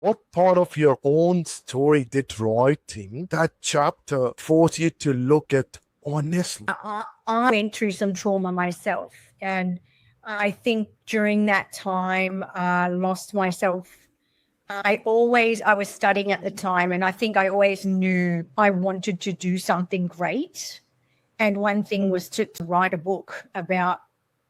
What part of your own story did writing that chapter force you to look at honestly? I went through some trauma myself, and I think during that time, I lost myself. I was studying at the time, and I think I always knew I wanted to do something great. And one thing was to write a book about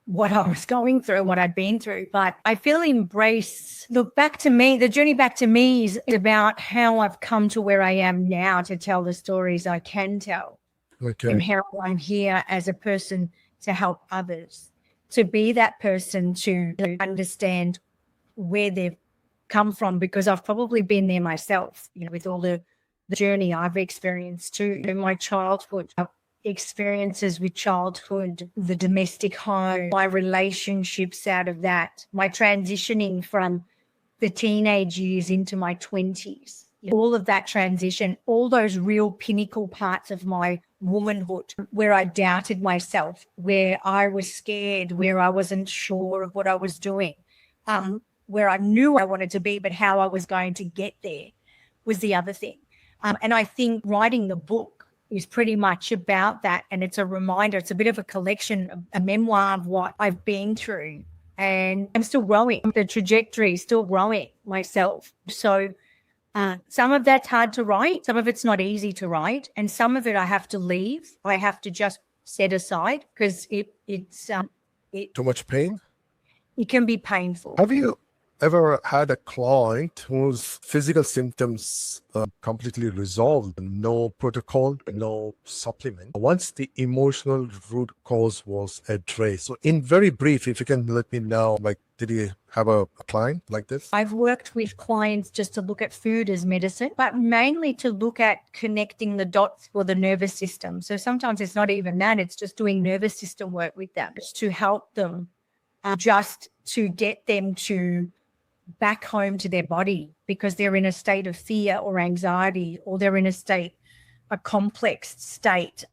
what I was going through, what I'd been through. But I feel the journey back to me is about how I've come to where I am now to tell the stories I can tell, and Okay. how I'm here as a person to help others, to be that person to understand where they've come from, because I've probably been there myself, with all the journey I've experienced too. In my childhood, experiences with childhood, the domestic home, my relationships out of that, my transitioning from the teenage years into my 20s, all of that transition, all those real pinnacle parts of my womanhood where I doubted myself, where I was scared, where I wasn't sure of what I was doing, where I knew I wanted to be, but how I was going to get there was the other thing. And I think writing the book is pretty much about that. And it's a reminder, it's a bit of a collection, a memoir of what I've been through. And I'm still growing. The trajectory is still growing myself. So some of that's hard to write. Some of it's not easy to write. And some of it I have to leave. I have to just set aside because Too much pain? it can be painful. Have you ever had a client whose physical symptoms completely resolved, no protocol, no supplement, once the emotional root cause was addressed? So in very brief, if you can let me know, did you have a client like this? I've worked with clients just to look at food as medicine, but mainly to look at connecting the dots for the nervous system. So sometimes it's not even that, it's just doing nervous system work with them to help them, just to get them to back home to their body, because they're in a state of fear or anxiety, or they're in a complex state